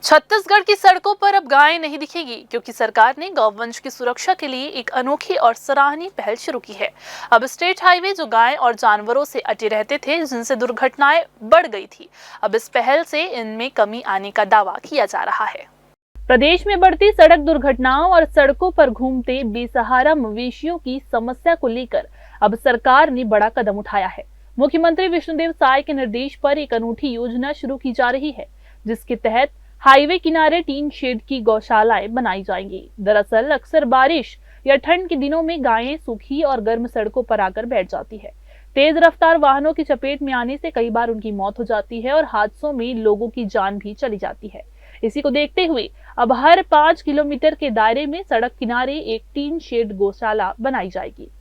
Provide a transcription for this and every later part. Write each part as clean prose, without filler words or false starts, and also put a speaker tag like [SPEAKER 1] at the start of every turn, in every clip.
[SPEAKER 1] छत्तीसगढ़ की सड़कों पर अब गायें नहीं दिखेगी, क्योंकि सरकार ने गौवंश की सुरक्षा के लिए एक अनोखी और सराहनीय पहल शुरू की है। अब स्टेट हाईवे जो गायें और जानवरों से अटे रहते थे, जिनसे दुर्घटनाएं बढ़ गई थी, अब इस पहल से इनमें कमी आने का दावा किया जा रहा है। प्रदेश में बढ़ती सड़क दुर्घटनाओं और सड़कों पर घूमते बेसहारा मवेशियों की समस्या को लेकर अब सरकार ने बड़ा कदम उठाया है। मुख्यमंत्री विष्णुदेव साय के निर्देश पर एक अनूठी योजना शुरू की जा रही है, जिसके तहत हाईवे किनारे टीन शेड की गौशालाएं बनाई जाएंगी। दरअसल अक्सर बारिश या ठंड के दिनों में गायें सूखी और गर्म सड़कों पर आकर बैठ जाती है। तेज रफ्तार वाहनों की चपेट में आने से कई बार उनकी मौत हो जाती है और हादसों में लोगों की जान भी चली जाती है। इसी को देखते हुए अब हर 5 किलोमीटर के दायरे में सड़क किनारे एक टीन शेड गौशाला बनाई जाएगी।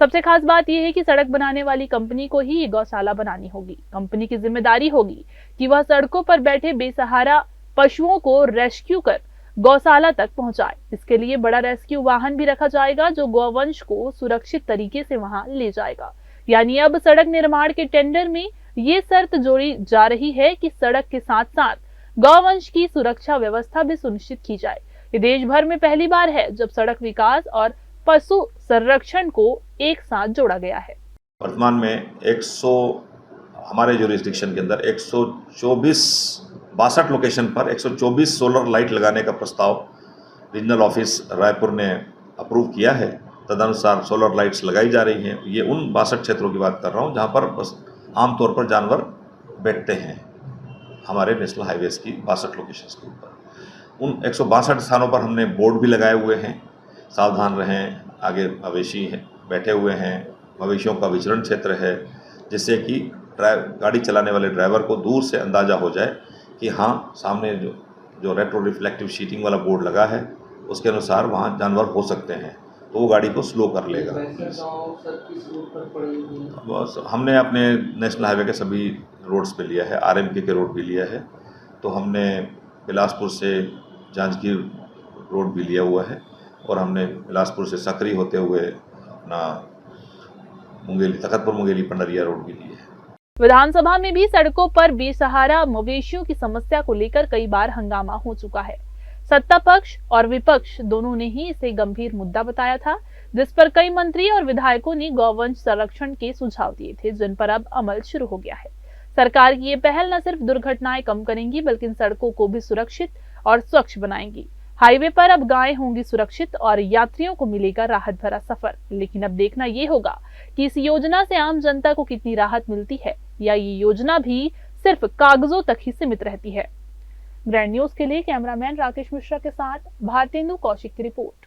[SPEAKER 1] सबसे खास बात यह है कि सड़क बनाने वाली कंपनी को ही ये गौशाला बनानी होगी। कंपनी की जिम्मेदारी होगी कि वह सड़कों पर बैठे बेसहारा पशुओं को रेस्क्यू कर गौशाला तक पहुंचाए। इसके लिए बड़ा रेस्क्यू वाहन भी रखा जाएगा, जो गौवंश को सुरक्षित तरीके से वहां ले जाएगा। यानी अब सड़क निर्माण के टेंडर में ये शर्त जोड़ी जा रही है कि सड़क के साथ साथ गौवंश की सुरक्षा व्यवस्था भी सुनिश्चित की जाए। ये देश भर में पहली बार है जब सड़क विकास और पशु संरक्षण को एक साथ जोड़ा गया है।
[SPEAKER 2] वर्तमान में हमारे जुरिस्डिक्शन के अंदर 62 लोकेशन पर 124 सोलर लाइट लगाने का प्रस्ताव रीजनल ऑफिस रायपुर ने अप्रूव किया है। तदनुसार सोलर लाइट्स लगाई जा रही हैं। ये उन 62 क्षेत्रों की बात कर रहा हूँ जहाँ पर बस आमतौर पर जानवर बैठते हैं। हमारे नेशनल हाईवेज की 62 लोकेशंस के ऊपर उन 162 स्थानों पर हमने बोर्ड भी लगाए हुए हैं, सावधान रहें, आगे मवेशी हैं बैठे हुए हैं, मवेशियों का विचरण क्षेत्र है, जिससे कि गाड़ी चलाने वाले ड्राइवर को दूर से अंदाज़ा हो जाए कि हाँ, सामने जो रेट्रो रिफ्लेक्टिव शीटिंग वाला बोर्ड लगा है उसके अनुसार वहाँ जानवर हो सकते हैं, तो वो गाड़ी को स्लो कर लेगा। बस हमने अपने नेशनल हाईवे के सभी रोड्स पे लिया है, आरएमके के रोड भी लिया है, तो हमने बिलासपुर से जांजगीर रोड भी लिया हुआ है और हमने बिलासपुर से सकरी होते हुए अपना तखतपुर मुंगेली पंडरिया रोड भी लिया है।
[SPEAKER 1] विधानसभा में भी सड़कों पर बेसहारा मवेशियों की समस्या को लेकर कई बार हंगामा हो चुका है। सत्ता पक्ष और विपक्ष दोनों ने ही इसे गंभीर मुद्दा बताया था, जिस पर कई मंत्री और विधायकों ने गौवंश संरक्षण के सुझाव दिए थे, जिन पर अब अमल शुरू हो गया है। सरकार की ये पहल न सिर्फ दुर्घटनाएं कम करेंगी, बल्कि सड़कों को भी सुरक्षित और स्वच्छ बनाएंगी। हाईवे पर अब गायें होंगी सुरक्षित और यात्रियों को मिलेगा राहत भरा सफर। लेकिन अब देखना ये होगा कि इस योजना से आम जनता को कितनी राहत मिलती है, या ये योजना भी सिर्फ कागजों तक ही सीमित रहती है। ग्रैंड न्यूज के लिए कैमरामैन राकेश मिश्रा के साथ भारतेंदु कौशिक की रिपोर्ट।